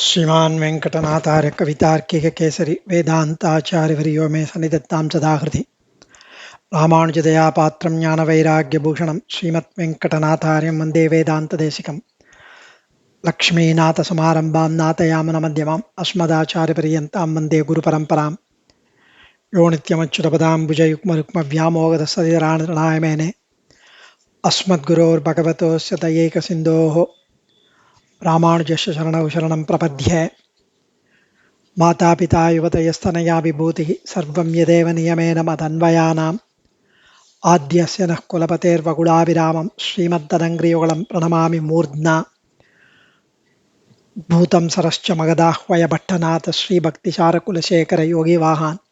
श्रीमान् वेंकटनाथार्य कवितार्किक केसरी वेदांताचार्यवर्यो मे सन्निधत्तां सदा हृदि रामानुजदया पात्रं ज्ञानवैराग्यभूषणं श्रीमद्वेंकटनाथार्यं वन्दे वेदान्तदेशिकं लक्ष्मीनाथसमारम्भां नाथयामनमध्यमाम् अस्मदाचार्यपर्यन्तां वन्दे गुरुपरम्परां यो नित्यमच्युतपदाम्बुजयुग्मरुक्मव्यामोगदसरिराणाय मेने अस्मद्गुरोर्भगवतोस्य दयैकसिन्धोः रामानुजस्य शरणौ शरणं प्रपद्ये मातापिता युवतयस्तनया विभूतिः सर्वं यदेव नियमेन मदन्वयानाम् आद्यस्य नः कुलपतेर्वकुलाभिरामं श्रीमद्ददङ्घ्रियुगलं प्रणमामि मूर्ध्ना भूतं सरश्च मगदाह्वय भट्टनाथ श्रीभक्तिसारकुलशेखर योगिवाहान्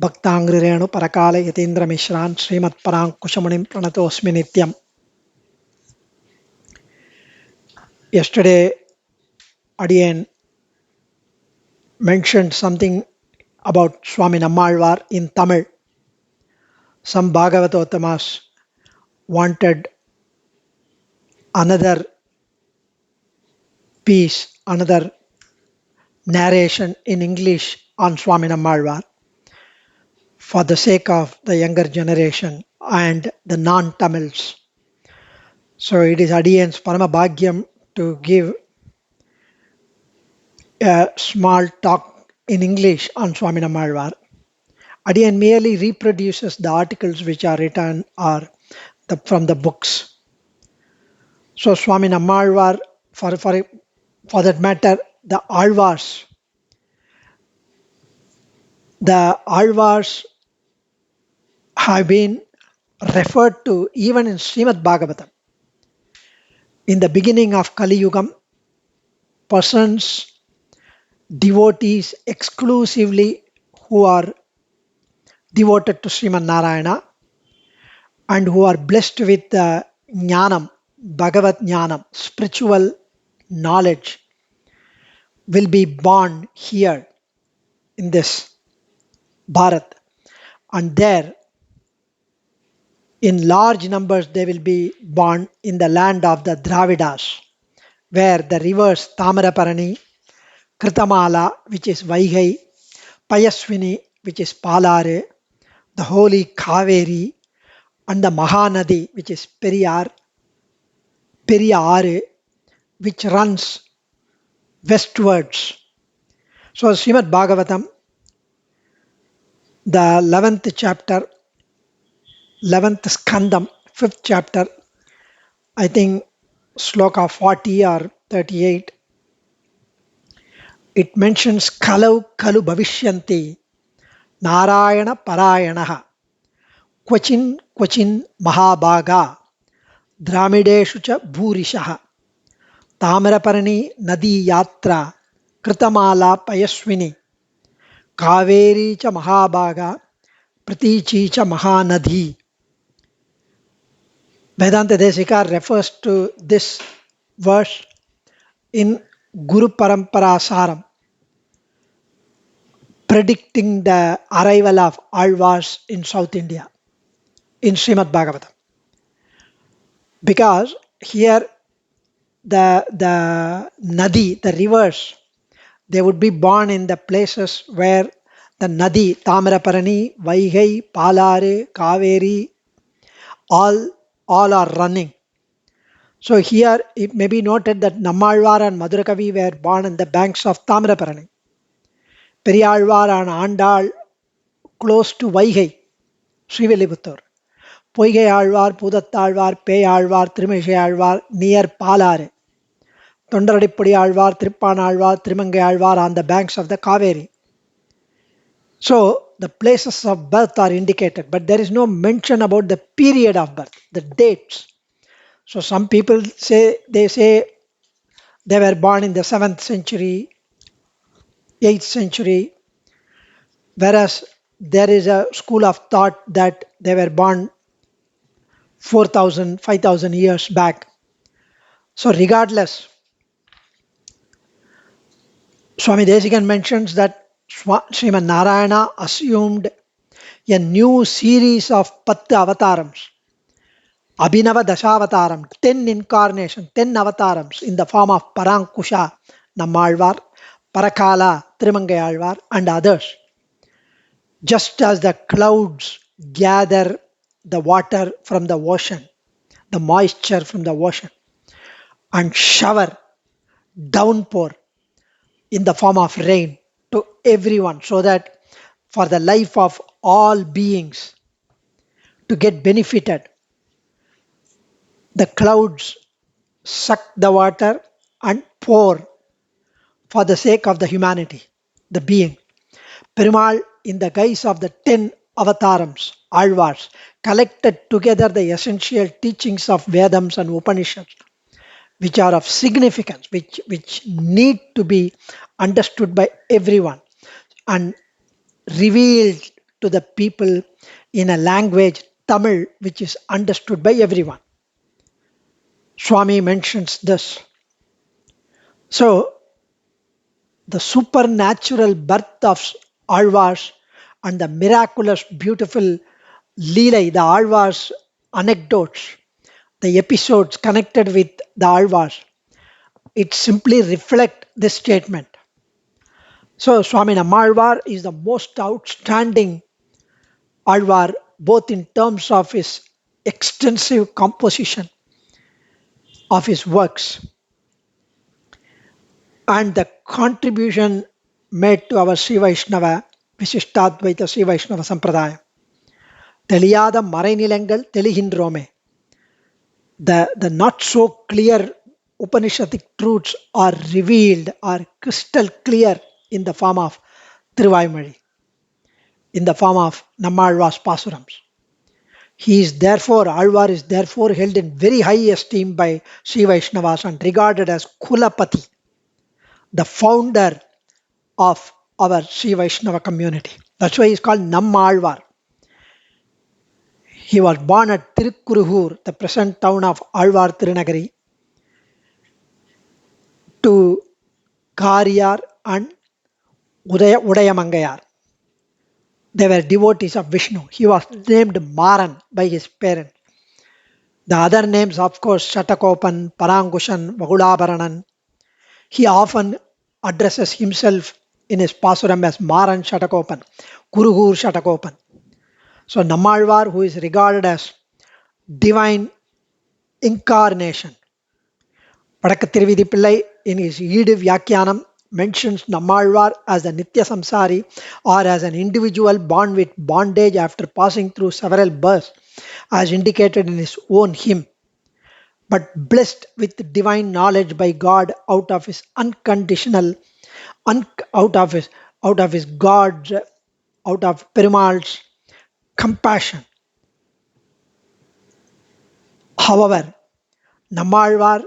भक्ताङ्घ्रिरेणु परकाल यतीन्द्रमिश्रान् श्रीमत्पराङ्कुशमुनिं प्रणतोऽस्मि नित्यम्. Yesterday, Adiyan mentioned something about Swami Nammazhwar in Tamil. Some Bhagavatottamas wanted another piece, another narration in English on Swami Nammazhwar for the sake of the younger generation and the non-Tamils. So it is Adiyan's Parama Bhagyam to give a small talk in English on Swami Nammazhwar. Adiyan merely reproduces the articles which are written or from the books. So Swami Nammazhwar, for that matter, the Alvars have been referred to even in Srimad Bhagavatam. In the beginning of Kali Yugam, persons, devotees exclusively who are devoted to Sriman Narayana and who are blessed with Jnanam, Bhagavat Jnanam, spiritual knowledge, will be born here in this Bharat. And there, in large numbers, they will be born in the land of the Dravidas, where the rivers Tamaraparani, Kritamala, which is Vaigai, Payaswini, which is Palare, the holy Kaveri, and the Mahanadi, which is Periyare, which runs westwards. So Srimad Bhagavatam, the 11th chapter, 11th skandam, 5th chapter, I think sloka 40 or 38, it mentions Kalau Kalu Bhavishyanti Narayana Parayanaha Kvachin Kvachin Mahabhaga Dramideshu cha Bhurishaha Tamaraparani Nadi Yatra Kritamala Payaswini Kaveri cha Mahabhaga Pratichi cha Mahanadhi. Vedanta Desika refers to this verse in Guru Parampara Saram, predicting the arrival of Alvars in South India in Srimad Bhagavatam. Because here the Nadi, the rivers, they would be born in the places where the Nadi, Tamaraparani, Vaigai, Palare, Kaveri, all are running. So here it may be noted that Nammalvar and Madhurakavi were born on the banks of Tamaraparani. Periyalvar and Andal close to Vaigai, Srivilibuttur. Poigai Alvar, Pudattalvar, Peyalvar, Trimeshayalvar near Palare. Tondaradipudi Alvar, Trippan Alvar, Trimangai Alvar on the banks of the Kaveri. So the places of birth are indicated, but there is no mention about the period of birth, the dates. So some people say they were born in the 7th century, 8th century, whereas there is a school of thought that they were born 4,000, 5,000 years back. So regardless, Swami Desikan mentions that Sriman Narayana assumed a new series of Patta avatarams, Abhinava Dashavataram, 10 incarnations, 10 avatarams in the form of Parankusha, Nammalvar, Parakala, Tirumangayalvar, and others. Just as the clouds gather the water from the ocean, the moisture from the ocean, and shower, downpour in the form of rain to everyone, so that for the life of all beings to get benefited, the clouds suck the water and pour for the sake of the humanity, the being. Perumal, in the guise of the 10 avatarams, Alvars, collected together the essential teachings of Vedams and Upanishads, which are of significance, which need to be understood by everyone and revealed to the people in a language, Tamil, which is understood by everyone. Swami mentions this. So, the supernatural birth of Alvars and the miraculous, beautiful Leela, the Alvars anecdotes, the episodes connected with the Alvars, it simply reflect this statement. So Swami Nammazhwar is the most outstanding Alvar, both in terms of his extensive composition of his works and the contribution made to our Sri Vaishnava Vishishtadvaita Sri Vaishnava Sampradaya. தெரியாத மறைநிலங்கள் தெளிகின்றோமே. The not so clear Upanishadic truths are revealed, are crystal clear in the form of Thiruvaimazhi, in the form of Nammalvar's Pasurams. Alvar is therefore held in very high esteem by Sri Vaishnavas and regarded as Kulapati, the founder of our Sri Vaishnava community. That's why he's called Nammalvar. He was born at Tirukkuruhur, the present town of Alvar Tirunagari, to Kariyar and Udayamangayar. They were devotees of Vishnu. He was named Maran by his parents. The other names, of course, Shatakopan, Parangushan, Vagulabharanan. He often addresses himself in his Pasuram as Maran Shatakopan, Kuruhur Shatakopan. So Nammalvar, who is regarded as divine incarnation. Padakkathiruvidi Pillai in his Edu Vyakyanam mentions Nammalvar as a Nitya Samsari, or as an individual born with bondage after passing through several births, as indicated in his own hymn, but blessed with divine knowledge by God out of his unconditional, out of his God's, out of Perumal's compassion. However, Nammalvar,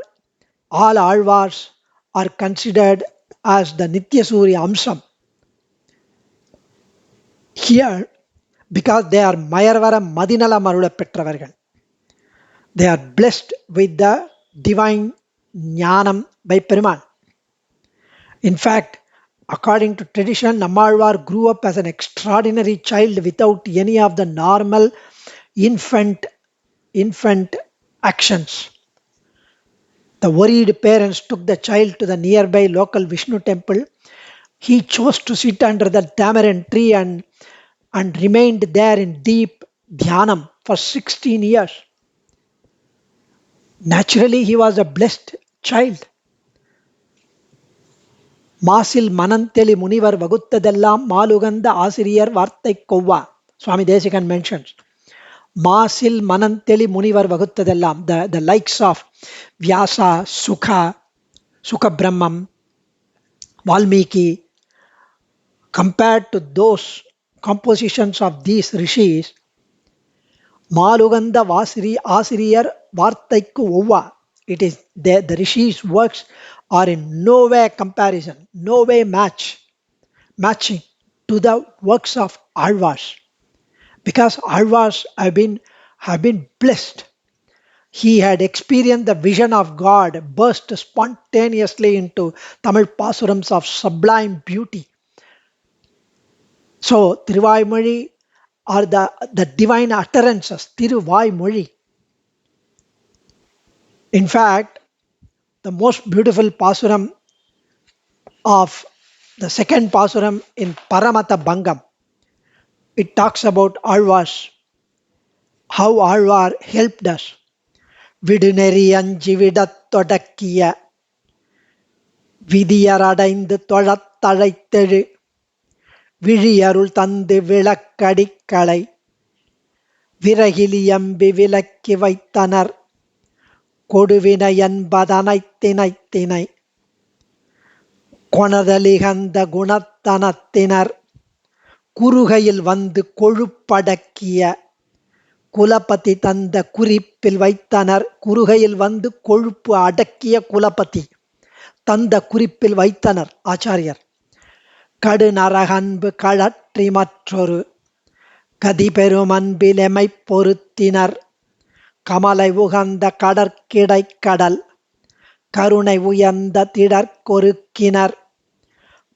all Alvars are considered as the Nitya Surya Amsam here, because they are Mayarvara Madinala Marula Petravargan. They are blessed with the divine Jnanam by Perumal. In fact, according to tradition, Nammalvar grew up as an extraordinary child without any of the normal infant actions. The worried parents took the child to the nearby local Vishnu temple. He chose to sit under the tamarind tree and remained there in deep dhyanam for 16 years. Naturally, he was a blessed child. Masil Mananteli Munivar Vaguttadellam Maluganda Asiriyar Vartai Kova. Swami Desikan mentions. Masil Mananteli Munivar Vaguttadellam, the likes of Vyasa, Sukha Brahmam, Valmiki, compared to those compositions of these rishis, Maluganda Vasiri Asiriyar Vartaikku Ova. It is the rishis' works are in no way comparison, no way matching to the works of Alvars, because Alvars have been blessed. He had experienced the vision of God, burst spontaneously into Tamil Pasurams of sublime beauty. So Thiruvaimazhi are the divine utterances, Thiruvaimazhi. In fact, the most beautiful Pasuram of the second Pasuram in Paramata Bangam, it talks about Alvars, how Alvar helped us. Viduneri anjividat todakkiya விதியரடைந்து தொழத்தழைத்தெழு விழியருள் தந்து விளக்கடிக்களை விரகிலியம்பி விலக்கி வைத்தனர் கொடுவினையன்பதனைத்தினைத்தினை கொணதலிகந்த குணத்தனத்தினர் குறுகையில் வந்து கொழுப்படக்கிய குலபதி தந்த குறிப்பில் வைத்தனர். குறுகையில் வந்து கொழுப்பு அடக்கிய குலபதி தந்த குறிப்பில் வைத்தனர் ஆச்சாரியர். கடுநரகன்பு கழற்றி மற்றொரு கதிபெருமன்பிலெமை பொருத்தினர். கமலை உகந்த கடற்கிடை கடல் கருணை உயர்ந்த திடற்கொருக்கினர்.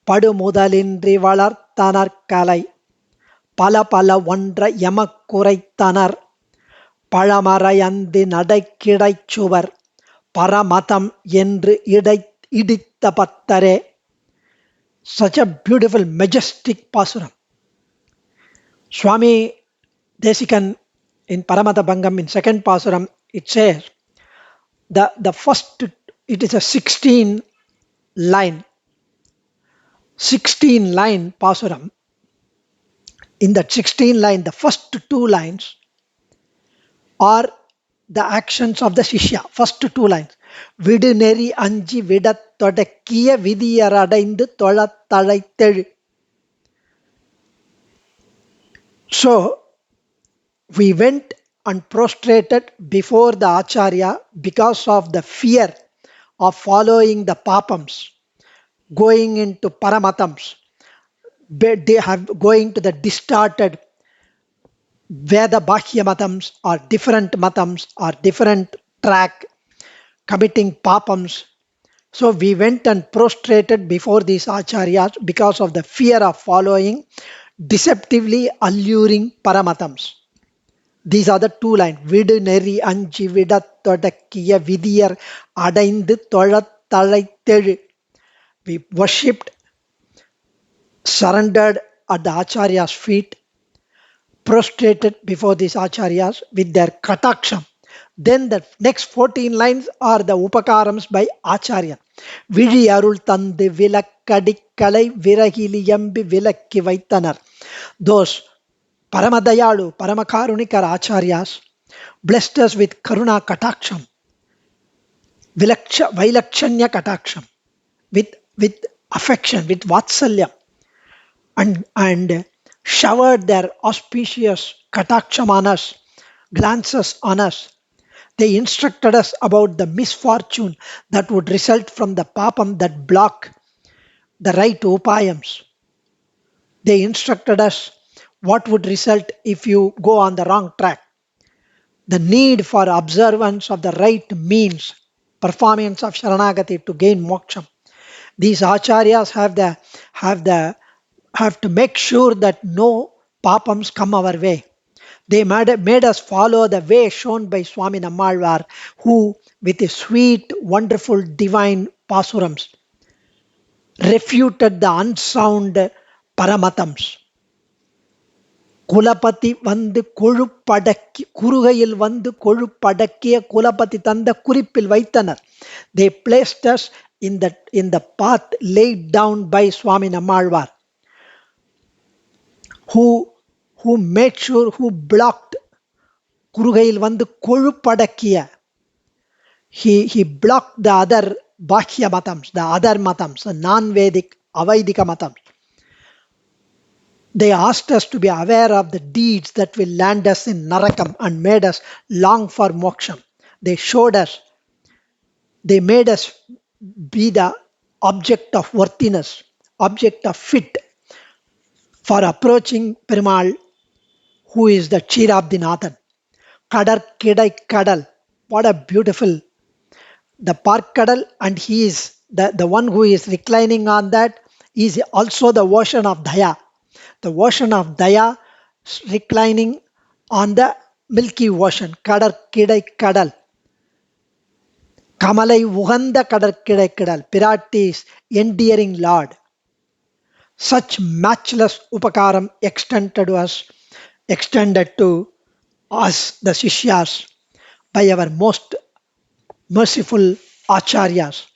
படுமுதலின்றி வளர்த்தனர் கலை பல பல ஒன்ற எமக்குரைத்தனர். பழமறையந்தி நடைக்கிடைச் சுவர் பரமதம் என்று இடித்த பத்தரே. Such a beautiful, majestic Pasuram. Swami Desikan in Paramata Bangam in second Pasuram, it says the first, it is a 16 line Pasuram. In that 16 line, the first 2 lines are the actions of the Shishya. First 2 lines. விடுநெறி அஞ்சி விடத் தொடக்கிய விதியரடைந்து தொழத்தழைத்தெழு. So, we went and prostrated before the Acharya because of the fear of following the papams, going into paramatams, going to the distorted Veda Bhakya matams or different matams or different track, committing papams. So we went and prostrated before these acharyas because of the fear of following deceptively alluring paramatams. These are the 2 lines. Vidu neri anji vidattodakkiya vidiyar adaindu tholatthalaithelu. We worshipped, surrendered at the acharya's feet, prostrated before these acharyas with their kataksham. Then the next 14 lines are the upakarams by Acharya. Vili arul thandu vilakkadikkalai viragiliyambi vilakki vaithanar. Those Paramadayalu, Paramakarunikar Acharyas blessed us with Karuna Kataksham, Vailakshanya Kataksham, with affection, with Vatsalya, and showered their auspicious Kataksham on us, glances on us. They instructed us about the misfortune that would result from the papam that block the right upayams. They instructed us what would result if you go on the wrong track. The need for observance of the right means, performance of Sharanagati to gain moksha. These acharyas have to make sure that no papams come our way. They made us follow the way shown by Swami Nammazhwar, who with his sweet, wonderful, divine pasurams refuted the unsound paramatams. குலபதி வந்து கொழுப்படக்கி குறுகையில் வந்து கொழுப்படக்கிய குலபதி தந்த குறிப்பில் வைத்தனர். They placed us in the path laid down by Swami Nammazhwar, who made sure, who blocked குறுகையில் வந்து கொழுப்படக்கிய. He blocked the other Bhakya matams, the other matams, the non-Vedic, Avaidika matams. They asked us to be aware of the deeds that will land us in Narakam and made us long for moksham. They showed us, they made us be the object of worthiness, object of fit for approaching Perumal, who is the Ksheerabdinathan. Kadar Kidai Kadal. What a beautiful, the Parkadal, and he is the one who is reclining on that is also the ocean of Daya. The ocean of Daya reclining on the milky ocean. Kadar Kidai Kadal. Kamalai Uganda Kadakidakidal, Piratis, endearing Lord. Such matchless upakaram extended to us, the Shishyas, by our most merciful Acharyas,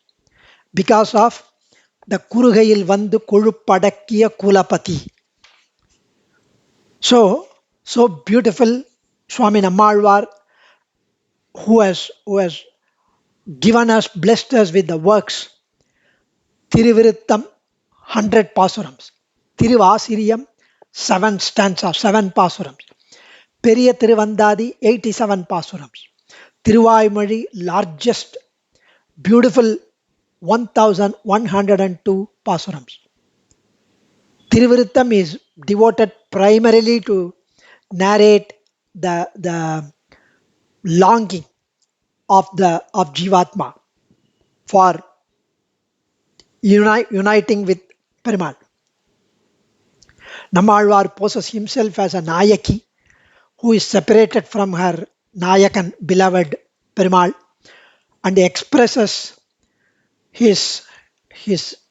because of the Kurugayil Vandu Kulupadakiya Kulapati. So beautiful Swami Nammazhwar, who has given us, blessed us with the works Thiruviruttam 100 Pasurams, Thiruvasiriyam 7 stanzas, 7 Pasurams, Periya Tiruvandadi 87 Pasurams, Thiruvaimazhi largest, beautiful 1102 Pasurams. Thiruviruttam is devoted primarily to narrate the longing of Jivatma for uniting with Perumal. Nammalvar poses himself as a Nayaki who is separated from her Nayakan, beloved Perumal, and expresses his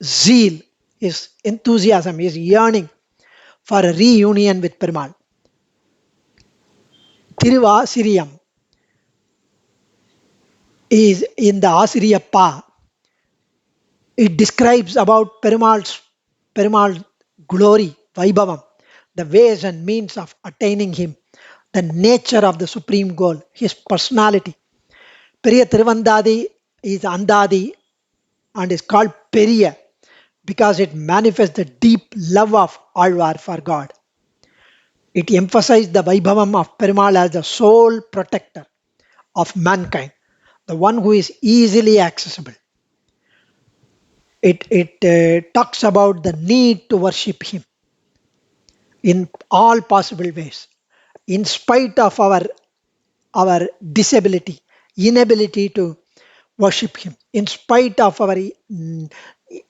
zeal, his enthusiasm, his yearning for a reunion with Perumal. Thiruvasiriyam is in the Asiriyappa. It describes about Perumal's glory, Vaibhavam, the ways and means of attaining him, the nature of the supreme goal, his personality. Periya Tiruvandadi is Andadi and is called Periya because it manifests the deep love of Alvar for God. It emphasized the Vaibhavam of Perumal as the sole protector of mankind, the one who is easily accessible. It talks about the need to worship him in all possible ways, in spite of our disability, inability to worship him, in spite of our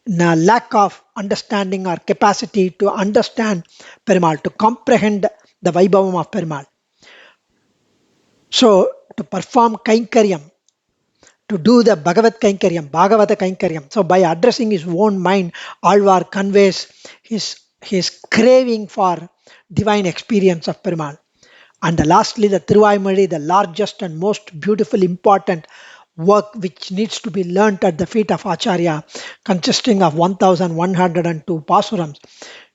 lack of understanding or capacity to understand Perumal, to comprehend the Vaibhavam of Perumal. So, to perform Kainkaryam, to do the Bhagavata Kainkaryam. So, by addressing his own mind, Alvar conveys his craving for divine experience of Perumal. And lastly, the Thiruvaimazhi, the largest and most beautiful, important work which needs to be learnt at the feet of Acharya, consisting of 1102 Pasurams,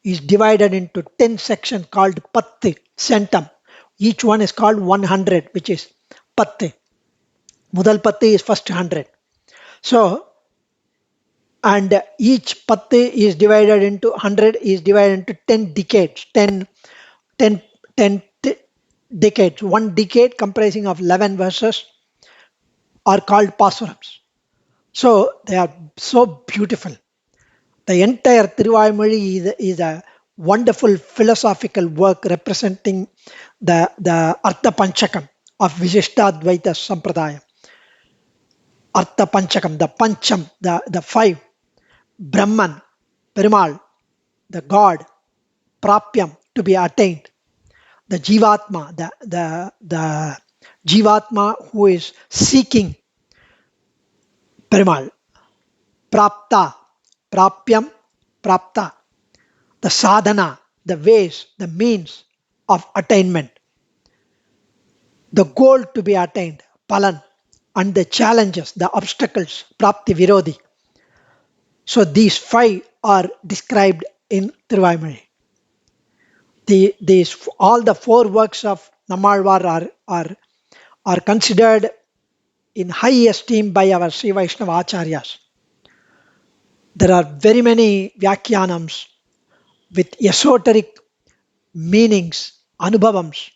is divided into 10 sections called Patti, centum. Each one is called 100, which is Patti. Mudal Patti is first 100. So, and each Patti is divided into 100, is divided into 10 decades, 10 decades. One decade comprising of 11 verses are called Pasurams. So they are so beautiful. The entire Thiruvaimazhi is a wonderful philosophical work representing the Artha Panchakam of Vishishtadvaita Sampradaya. Artha Panchakam, the Pancham, the five, Brahman, Perumal, the God, Prapyam, to be attained, the Jivatma, the Jivatma who is seeking Perumal, Prapta, Prapyam, Prapta, the sadhana, the ways, the means of attainment, the goal to be attained, Palan, and the challenges, the obstacles, Prapti Virodhi. So these five are described in Thiruvaimazhi. All the four works of Nammalvar are considered in high esteem by our Sri Vaishnava Acharyas. There are very many Vyakhyanams with esoteric meanings, Anubhavams,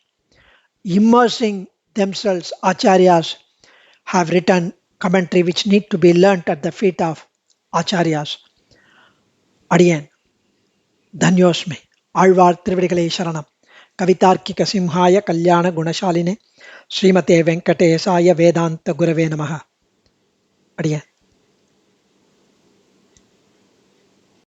immersing themselves. Acharyas have written commentary which need to be learnt at the feet of Acharyas. Adiyan, Dhanyosme, Alvar Trivedikalai Sharanam, Kavitarkika Simhaya Kalyana Gunashaline, Srimate Venkatesaya Vedanta Gurave Namaha. Adiyan.